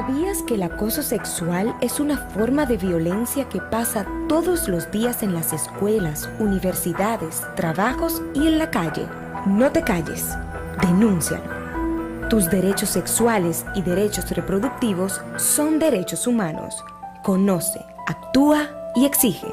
¿Sabías que el acoso sexual es una forma de violencia que pasa todos los días en las escuelas, universidades, trabajos y en la calle? No te calles, denúncialo. Tus derechos sexuales y derechos reproductivos son derechos humanos. Conoce, actúa y exige.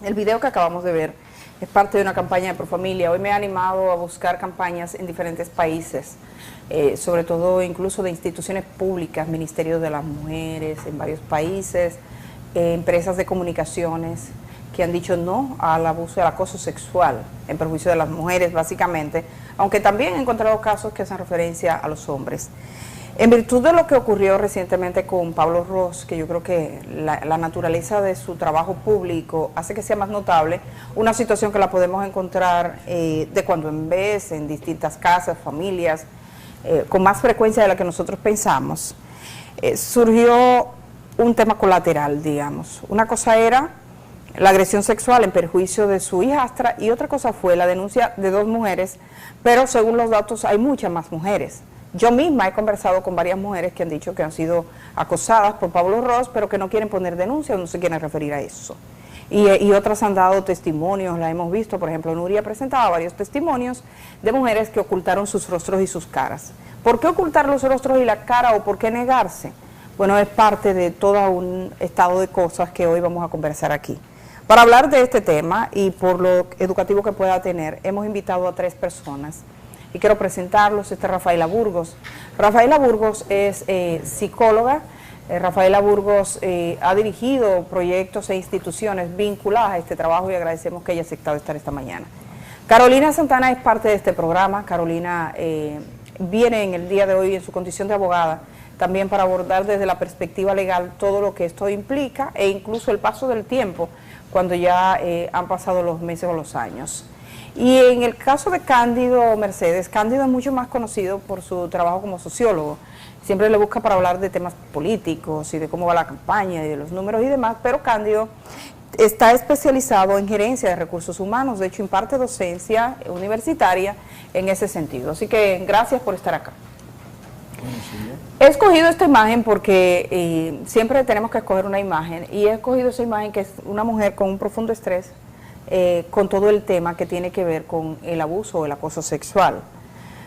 El video que acabamos de ver es parte de una campaña de Profamilia. Hoy me he animado a buscar campañas en diferentes países, sobre todo incluso de instituciones públicas, ministerios de las mujeres en varios países, empresas de comunicaciones que han dicho no al abuso y al acoso sexual en perjuicio de las mujeres básicamente, aunque también he encontrado casos que hacen referencia a los hombres. En virtud de lo que ocurrió recientemente con Pablo Ross, que yo creo que la naturaleza de su trabajo público hace que sea más notable, una situación que la podemos encontrar de cuando en vez, en distintas casas, familias, con más frecuencia de la que nosotros pensamos, surgió un tema colateral, digamos. Una cosa era la agresión sexual en perjuicio de su hijastra y otra cosa fue la denuncia de 2 mujeres, pero según los datos hay muchas más mujeres. Yo misma he conversado con varias mujeres que han dicho que han sido acosadas por Pablo Ross, pero que no quieren poner denuncia o no se quieren referir a eso. Y otras han dado testimonios, la hemos visto, por ejemplo, Nuria presentaba varios testimonios de mujeres que ocultaron sus rostros y sus caras. ¿Por qué ocultar los rostros y la cara o por qué negarse? Bueno, es parte de todo un estado de cosas que hoy vamos a conversar aquí. Para hablar de este tema y por lo educativo que pueda tener, hemos invitado a 3 personas. Y quiero presentarlos. Este es Rafaela Burgos. Rafaela Burgos es psicóloga. Rafaela Burgos ha dirigido proyectos e instituciones vinculadas a este trabajo y agradecemos que haya aceptado estar esta mañana. Carolina Santana es parte de este programa. Carolina viene en el día de hoy en su condición de abogada también para abordar desde la perspectiva legal todo lo que esto implica e incluso el paso del tiempo cuando ya han pasado los meses o los años. Y en el caso de Cándido Mercedes, Cándido es mucho más conocido por su trabajo como sociólogo. Siempre le busca para hablar de temas políticos y de cómo va la campaña y de los números y demás, pero Cándido está especializado en gerencia de recursos humanos, de hecho imparte docencia universitaria en ese sentido. Así que gracias por estar acá. He escogido esta imagen porque siempre tenemos que escoger una imagen y he escogido esa imagen que es una mujer con un profundo estrés, con todo el tema que tiene que ver con el abuso o el acoso sexual.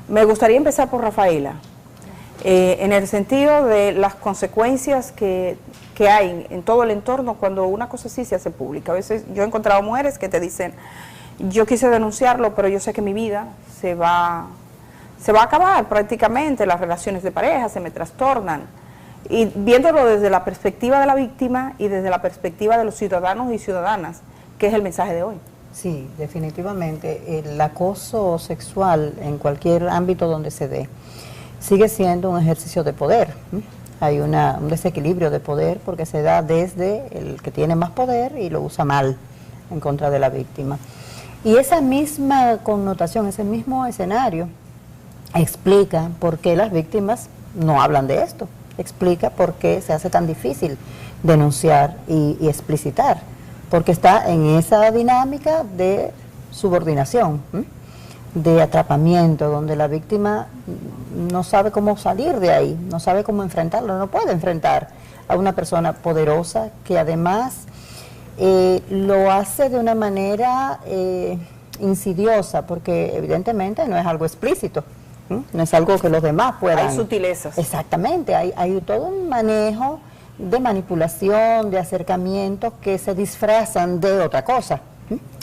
Me gustaría empezar por Rafaela, en el sentido de las consecuencias que hay en todo el entorno cuando una cosa así se hace pública. A veces yo he encontrado mujeres que te dicen, yo quise denunciarlo, pero yo sé que mi vida se va a acabar prácticamente, las relaciones de pareja se me trastornan. Y viéndolo desde la perspectiva de la víctima y desde la perspectiva de los ciudadanos y ciudadanas, que es el mensaje de hoy. Sí, definitivamente. El acoso sexual en cualquier ámbito donde se dé sigue siendo un ejercicio de poder. Hay un desequilibrio de poder porque se da desde el que tiene más poder y lo usa mal en contra de la víctima. Y esa misma connotación, ese mismo escenario explica por qué las víctimas no hablan de esto, explica por qué se hace tan difícil denunciar y explicitar. Porque está en esa dinámica de subordinación, de atrapamiento, donde la víctima no sabe cómo salir de ahí, no sabe cómo enfrentarlo, no puede enfrentar a una persona poderosa que además lo hace de una manera insidiosa, porque evidentemente no es algo explícito, no es algo que los demás puedan. Hay sutilezas. Exactamente, hay todo un manejo de manipulación, de acercamientos que se disfrazan de otra cosa.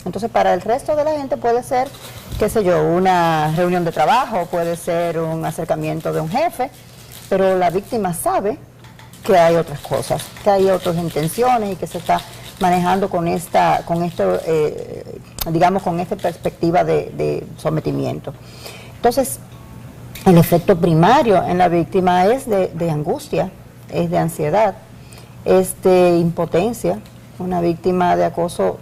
Entonces, para el resto de la gente puede ser, qué sé yo, una reunión de trabajo, puede ser un acercamiento de un jefe, pero la víctima sabe que hay otras cosas, que hay otras intenciones y que se está manejando con esta perspectiva de sometimiento. Entonces, el efecto primario en la víctima es de angustia, es de ansiedad, es de impotencia. Una víctima de acoso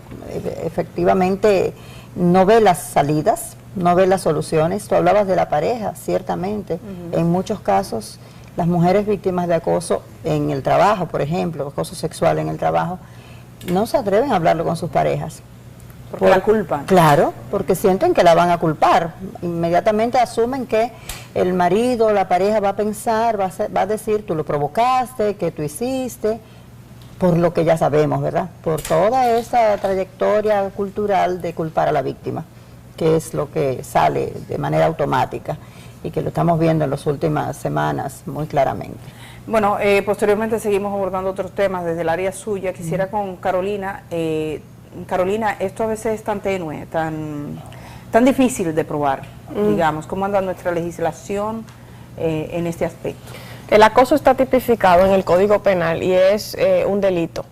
efectivamente no ve las salidas, no ve las soluciones. Tú hablabas de la pareja, ciertamente. En muchos casos, las mujeres víctimas de acoso en el trabajo, por ejemplo, acoso sexual en el trabajo, no se atreven a hablarlo con sus parejas, Porque la culpan. Claro, porque sienten que la van a culpar. Inmediatamente asumen que el marido, la pareja va a pensar, va a decir, tú lo provocaste, que tú hiciste, por lo que ya sabemos, ¿verdad? Por toda esa trayectoria cultural de culpar a la víctima, que es lo que sale de manera automática y que lo estamos viendo en las últimas semanas muy claramente. Bueno, posteriormente seguimos abordando otros temas desde el área suya. Quisiera con Carolina. Carolina, esto a veces es tan tenue, tan difícil de probar, digamos. ¿Cómo anda nuestra legislación en este aspecto? El acoso está tipificado en el Código Penal y es un delito.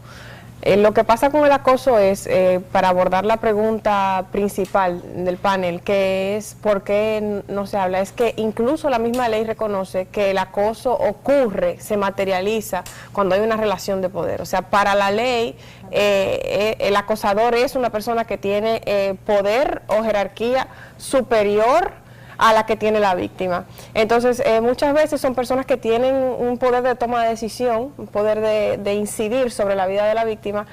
Lo que pasa con el acoso es, para abordar la pregunta principal del panel, que es ¿por qué no se habla? Es que incluso la misma ley reconoce que el acoso ocurre, se materializa cuando hay una relación de poder. O sea, para la ley, el acosador es una persona que tiene poder o jerarquía superior a la que tiene la víctima. Entonces, muchas veces son personas que tienen un poder de toma de decisión, un poder de incidir sobre la vida de la víctima,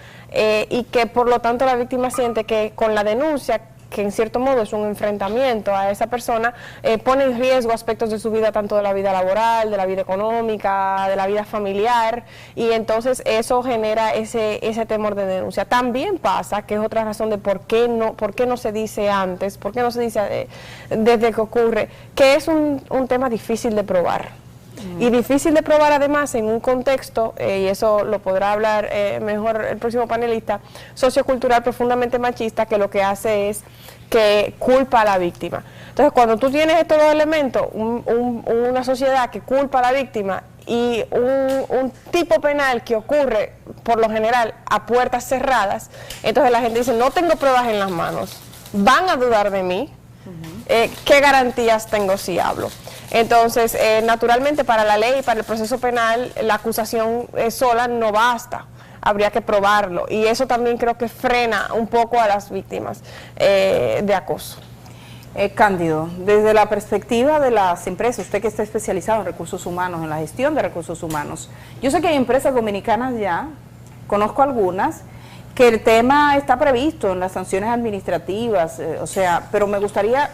y que por lo tanto la víctima siente que con la denuncia, que en cierto modo es un enfrentamiento a esa persona, pone en riesgo aspectos de su vida, tanto de la vida laboral, de la vida económica, de la vida familiar, y entonces eso genera ese temor de denuncia. También pasa, que es otra razón de por qué no se dice antes, por qué no se dice desde que ocurre, que es un tema difícil de probar. Y difícil de probar además en un contexto, y eso lo podrá hablar mejor el próximo panelista, sociocultural profundamente machista, que lo que hace es que culpa a la víctima. Entonces, cuando tú tienes estos dos elementos, una sociedad que culpa a la víctima y un tipo penal que ocurre por lo general a puertas cerradas, entonces la gente dice, no tengo pruebas en las manos, van a dudar de mí, ¿qué garantías tengo si hablo? Entonces, naturalmente para la ley y para el proceso penal, la acusación sola no basta, habría que probarlo, y eso también creo que frena un poco a las víctimas de acoso. Cándido, desde la perspectiva de las empresas, usted que está especializado en recursos humanos, en la gestión de recursos humanos, yo sé que hay empresas dominicanas ya, conozco algunas, que el tema está previsto en las sanciones administrativas, pero me gustaría,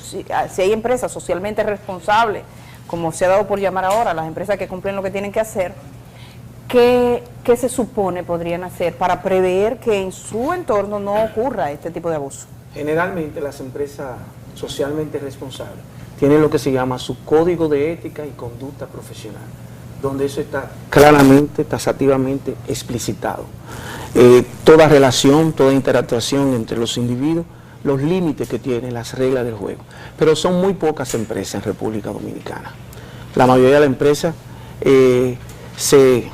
si hay empresas socialmente responsables, como se ha dado por llamar ahora, las empresas que cumplen lo que tienen que hacer, ¿qué se supone podrían hacer para prever que en su entorno no ocurra este tipo de abuso? Generalmente las empresas socialmente responsables tienen lo que se llama su código de ética y conducta profesional, donde eso está claramente, taxativamente explicitado. Toda relación, toda interactuación entre los individuos, los límites que tienen, las reglas del juego. Pero son muy pocas empresas en República Dominicana. La mayoría de las empresas se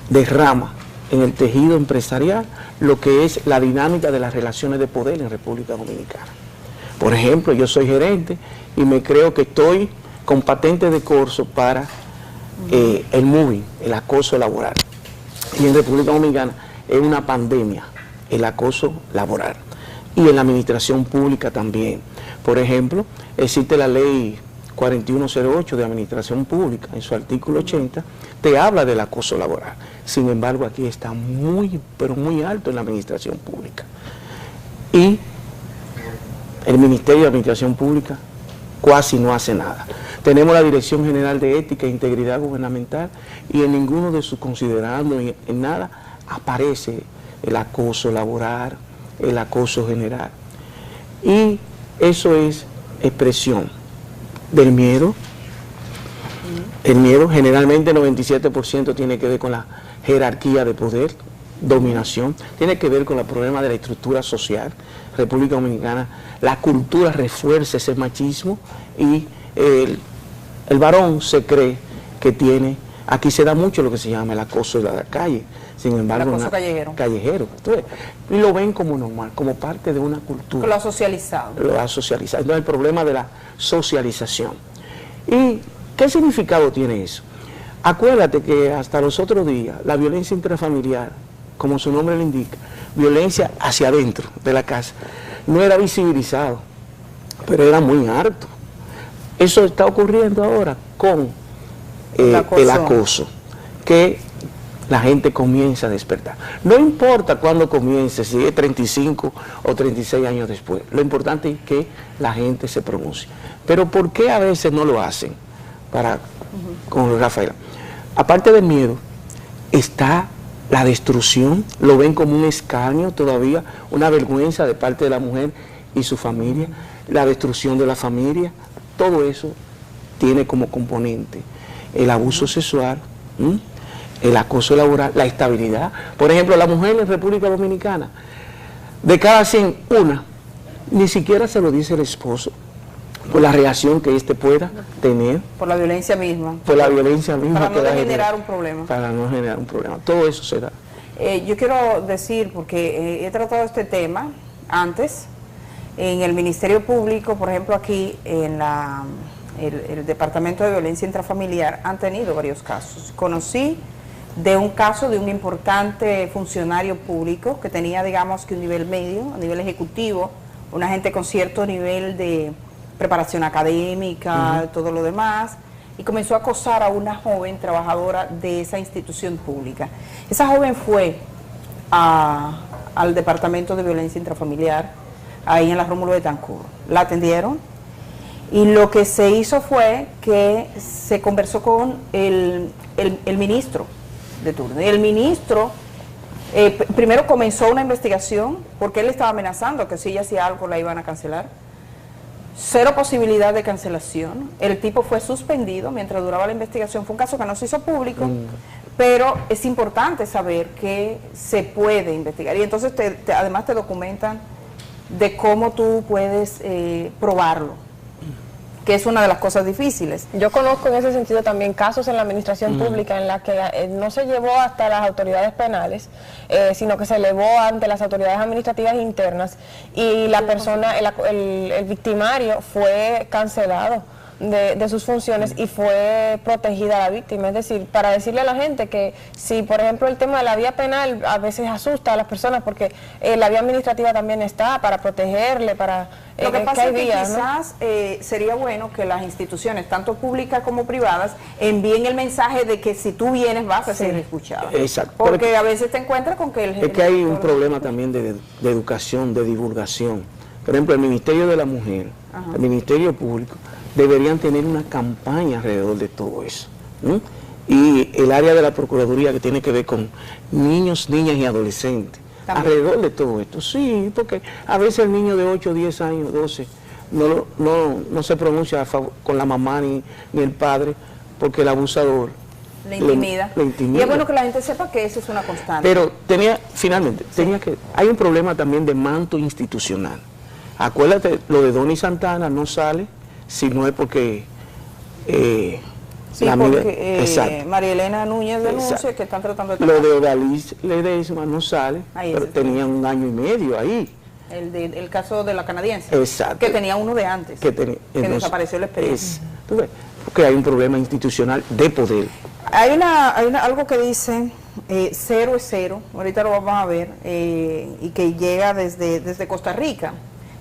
derrama en el tejido empresarial lo que es la dinámica de las relaciones de poder en República Dominicana. Por ejemplo, yo soy gerente y me creo que estoy con patente de corso para el moving, el acoso laboral. Y en República Dominicana es una pandemia el acoso laboral. Y en la administración pública también. Por ejemplo, existe la ley 4108 de administración pública, en su artículo 80, te habla del acoso laboral. Sin embargo, aquí está muy, pero muy alto en la administración pública. Y el Ministerio de Administración Pública casi no hace nada. Tenemos la Dirección General de Ética e Integridad Gubernamental y en ninguno de sus considerandos, en nada, aparece el acoso laboral, el acoso general. Y eso es expresión del miedo. El miedo, generalmente el 97% tiene que ver con la jerarquía de poder, dominación, tiene que ver con el problema de la estructura social. República Dominicana, la cultura refuerza ese machismo y el varón se cree que tiene, aquí se da mucho lo que se llama el acoso de la calle, sin embargo, el acoso callejero. Entonces, y lo ven como normal, como parte de una cultura. Lo ha socializado. Lo ha socializado. Entonces, el problema de la socialización. ¿Y qué significado tiene eso? Acuérdate que hasta los otros días, la violencia intrafamiliar, como su nombre le indica, violencia hacia adentro de la casa, no era visibilizado, pero era muy harto. Eso está ocurriendo ahora con el acoso, que la gente comienza a despertar. No importa cuándo comience, si es 35 o 36 años después, lo importante es que la gente se pronuncie. Pero ¿por qué a veces no lo hacen? Con Rafaela. Aparte del miedo, está la destrucción, lo ven como un escarnio todavía, una vergüenza de parte de la mujer y su familia, la destrucción de la familia, todo eso tiene como componente el abuso sexual, el acoso laboral, la estabilidad. Por ejemplo, la mujer en República Dominicana, de cada 100, una, ni siquiera se lo dice el esposo, por la reacción que éste pueda tener. Por la violencia misma. Por la violencia misma. Para no generar un problema. Para no generar un problema. Todo eso se da. Yo quiero decir, porque he tratado este tema antes, en el Ministerio Público, por ejemplo, aquí en el Departamento de Violencia Intrafamiliar, han tenido varios casos. Conocí de un caso de un importante funcionario público que tenía, digamos, que un nivel medio, a nivel ejecutivo, una gente con cierto nivel de preparación académica, todo lo demás, y comenzó a acosar a una joven trabajadora de esa institución pública. Esa joven fue al Departamento de Violencia Intrafamiliar, ahí en la Rómulo Betancourt. La atendieron y lo que se hizo fue que se conversó con el ministro de turno. Y el ministro primero comenzó una investigación porque él estaba amenazando que si ella hacía algo la iban a cancelar. Cero posibilidad de cancelación. El tipo fue suspendido mientras duraba la investigación. Fue un caso que no se hizo público, pero es importante saber que se puede investigar. Y entonces además te documentan de cómo tú puedes probarlo, que es una de las cosas difíciles. Yo conozco en ese sentido también casos en la administración pública en la que no se llevó hasta las autoridades penales, sino que se elevó ante las autoridades administrativas internas y la persona, el victimario fue cancelado de sus funciones y fue protegida la víctima. Es decir, para decirle a la gente que si, por ejemplo, el tema de la vía penal a veces asusta a las personas porque la vía administrativa también está para protegerle, para... Lo que pasa es que quizás sería bueno que las instituciones, tanto públicas como privadas, envíen el mensaje de que si tú vienes vas a ser escuchado. Exacto. Porque a veces te encuentras con que es que hay un problema también de educación, de divulgación. Por ejemplo, el Ministerio de la Mujer, el Ministerio Público, deberían tener una campaña alrededor de todo eso. Y el área de la Procuraduría que tiene que ver con niños, niñas y adolescentes. ¿También? Alrededor de todo esto, sí, porque a veces el niño de 8, 10 años, 12, no se pronuncia con la mamá ni el padre, porque el abusador le intimida. Y es bueno que la gente sepa que eso es una constante. Pero hay un problema también de manto institucional. Acuérdate, lo de Donny Santana no sale si no es porque... María Elena Núñez denuncia que están tratando de... Lo de Odalys Ledesma no sale, pero tenía un año y medio ahí. El caso de la canadiense. Exacto. Que tenía uno de antes. Que desapareció el expediente. Porque hay un problema institucional de poder. Hay algo que dice, cero es cero, ahorita lo vamos a ver, y que llega desde Costa Rica,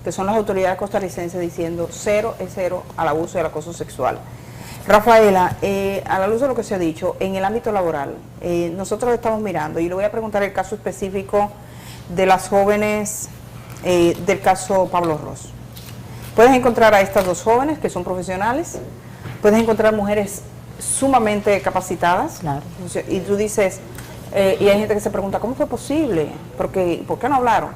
que son las autoridades costarricenses diciendo cero es cero al abuso y al acoso sexual. Rafaela, a la luz de lo que se ha dicho, en el ámbito laboral, nosotros estamos mirando, y le voy a preguntar el caso específico de las jóvenes del caso Pablo Ros. Puedes encontrar a estas dos jóvenes que son profesionales, puedes encontrar mujeres sumamente capacitadas, claro. Y tú dices, y hay gente que se pregunta, ¿cómo fue posible? ¿Por qué no hablaron?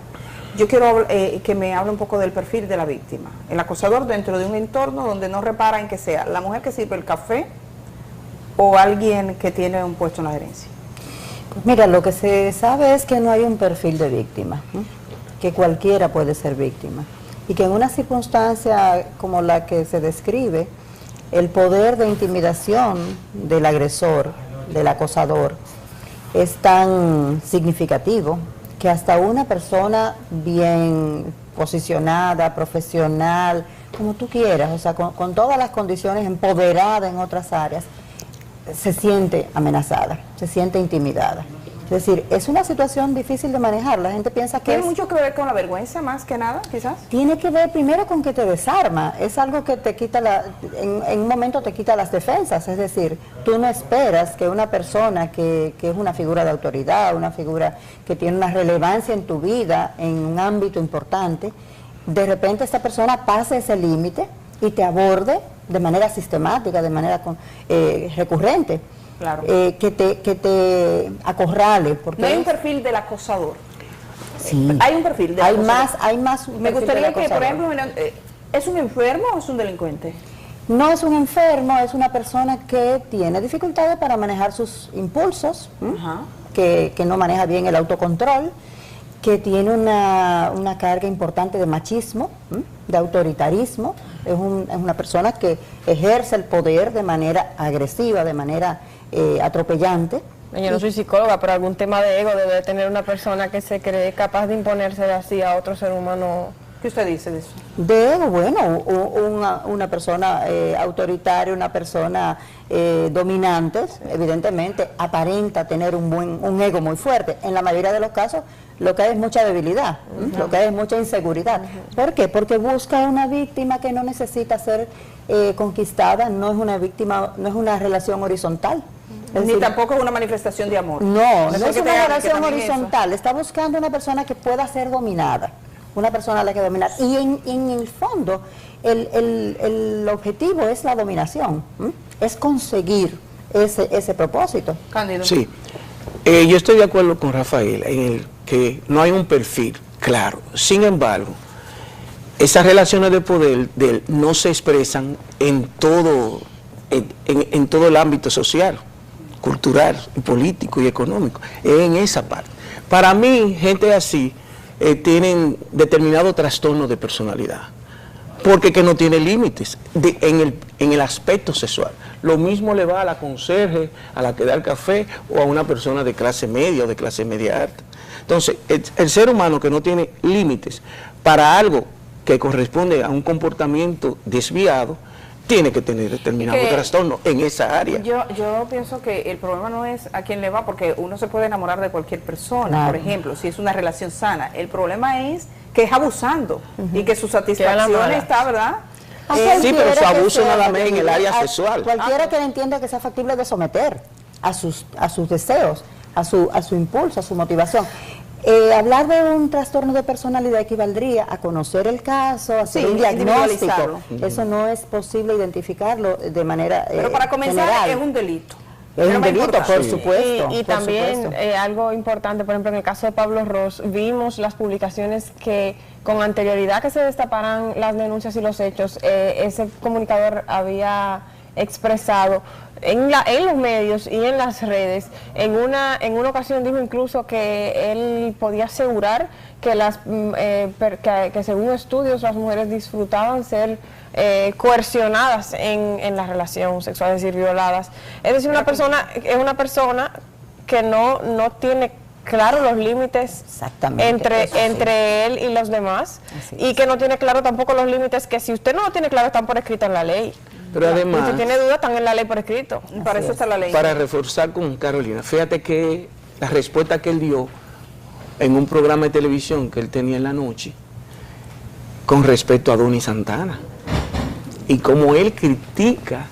Yo quiero que me hable un poco del perfil de la víctima. El acosador dentro de un entorno donde no repara en que sea la mujer que sirve el café o alguien que tiene un puesto en la gerencia. Pues mira, lo que se sabe es que no hay un perfil de víctima, que cualquiera puede ser víctima. Y que en una circunstancia como la que se describe, el poder de intimidación del agresor, del acosador, es tan significativo que hasta una persona bien posicionada, profesional, como tú quieras, o sea, con todas las condiciones, empoderada en otras áreas, se siente amenazada, se siente intimidada. Es decir, es una situación difícil de manejar. La gente piensa que ¿Tiene mucho que ver con la vergüenza más que nada, quizás? tiene que ver primero con que te desarma. Es algo que te quita, en un momento te quita las defensas. Es decir, tú no esperas que una persona que es una figura de autoridad, una figura que tiene una relevancia en tu vida, en un ámbito importante, de repente esta persona pase ese límite y te aborde de manera sistemática, de manera recurrente. Claro. Que te acorrale. Porque No hay un perfil del acosador. Sí. Hay un perfil del acosador. Hay más. Me gustaría que, por ejemplo, ¿es un enfermo o es un delincuente? No es un enfermo, es una persona que tiene dificultades para manejar sus impulsos, Ajá. que no maneja bien el autocontrol, que tiene una carga importante de machismo, de autoritarismo. Es una persona que ejerce el poder de manera agresiva, de manera atropellante. Yo no soy psicóloga, pero algún tema de ego debe tener una persona que se cree capaz de imponerse así a otro ser humano. ¿Qué usted dice de eso? De ego, bueno, una persona autoritaria, una persona dominante, evidentemente aparenta tener un ego muy fuerte. En la mayoría de los casos lo que hay es mucha debilidad, lo que hay es mucha inseguridad. ¿Por qué? Porque busca una víctima que no necesita ser conquistada, no es una víctima, no es una relación horizontal. Es Ni decir, tampoco es una manifestación de amor. no es porque una relación también horizontal, está buscando una persona que pueda ser dominada, una persona a la que dominar. Y en el fondo, el objetivo es la dominación, es conseguir ese propósito. Cándido. Sí, yo estoy de acuerdo con Rafael en el que no hay un perfil claro. Sin embargo, esas relaciones de poder no se expresan en todo el ámbito social, cultural, político y económico. Es en esa parte. Para mí, gente así tienen determinado trastorno de personalidad, porque que no tiene límites en el aspecto sexual. Lo mismo le va a la conserje, a la que da el café, o a una persona de clase media o de clase media alta. Entonces, el ser humano que no tiene límites para algo que corresponde a un comportamiento desviado, tiene que tener determinado trastorno en esa área. Yo pienso que el problema no es a quién le va, porque uno se puede enamorar de cualquier persona, Claro. por ejemplo, si es una relación sana. El problema es que es abusando y que su satisfacción está, ¿verdad? Sí, pero su abuso sea nada más en el área factible, sexual. Cualquiera que entienda que sea factible de someter a sus deseos, a su impulso, a su motivación. Hablar de un trastorno de personalidad equivaldría a conocer el caso, hacer un diagnóstico. Eso no es posible identificarlo de manera Pero para comenzar general. es un delito. Es un delito, por Sí. supuesto. Y por también supuesto. algo importante, por ejemplo, en el caso de Pablo Ros, vimos las publicaciones que con anterioridad que se destaparan las denuncias y los hechos, ese comunicador había expresado en los medios y en las redes, en una ocasión dijo incluso que él podía asegurar que que según estudios las mujeres disfrutaban ser coercionadas en la relación sexual, es decir, violadas. Es decir, es una persona que no tiene claro los límites entre él y los demás, y que no tiene claro tampoco los límites que si usted no lo tiene claro están por escrito en la ley. Pero además, y si tiene dudas están en la ley por escrito. Para eso está la ley. para reforzar con Carolina, fíjate que la respuesta que él dio en un programa de televisión que él tenía en la noche con respecto a Donny Santana y cómo él critica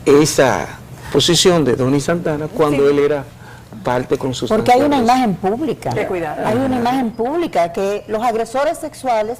esa posición de Donny Santana cuando él era parte con sus Porque hay una imagen pública. Que cuidar. Hay una imagen pública que los agresores sexuales,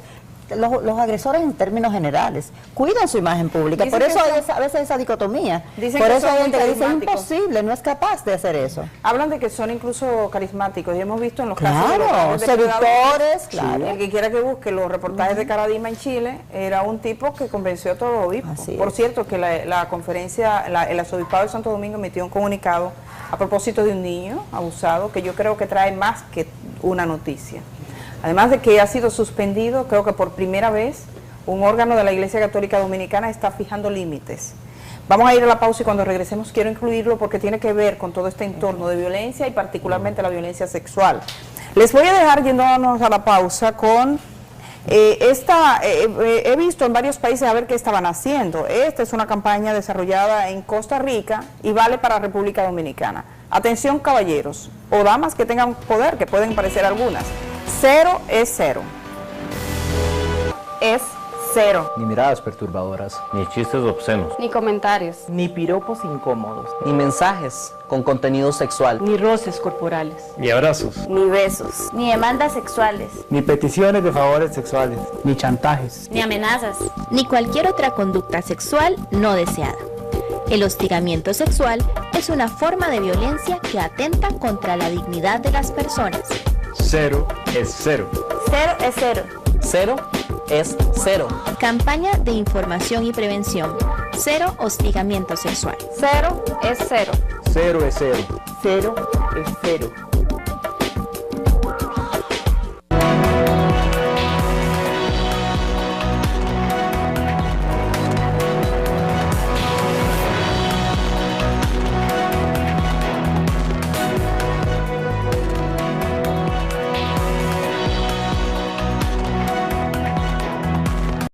los agresores en términos generales, cuidan su imagen pública. Dicen Por eso que hay a veces esa dicotomía. Dicen Por que eso son hay muy gente que dice, es carismáticos. imposible, no es capaz de hacer eso. Hablan de que son incluso carismáticos, y hemos visto en los casos de Claro, los seductores, claro. El que quiera que busque los reportajes de Caradima en Chile, era un tipo que convenció a todos los obispos. Así Por es. cierto, que la conferencia, el arzobispado de Santo Domingo emitió un comunicado a propósito de un niño abusado, que yo creo que trae más que una noticia. Además de que ha sido suspendido, creo que por primera vez, un órgano de la Iglesia Católica Dominicana está fijando límites. Vamos a ir a la pausa y cuando regresemos quiero incluirlo porque tiene que ver con todo este entorno de violencia y particularmente la violencia sexual. Les voy a dejar yéndonos a la pausa con he visto en varios países a ver qué estaban haciendo. Esta es una campaña desarrollada en Costa Rica y vale para República Dominicana. Atención, caballeros. o damas que tengan poder, que pueden parecer algunas. 0 es 0. Es 0. Ni miradas perturbadoras, ni chistes obscenos, ni comentarios, ni piropos incómodos, ni mensajes con contenido sexual, ni roces corporales, ni abrazos, ni besos, ni demandas sexuales, ni peticiones de favores sexuales, ni chantajes, ni amenazas, ni cualquier otra conducta sexual no deseada. El hostigamiento sexual es una forma de violencia que atenta contra la dignidad de las personas. 0 es 0. 0 es 0. 0 es 0. Campaña de información y prevención. 0 hostigamiento sexual. 0 es 0. 0 es 0. 0 es 0.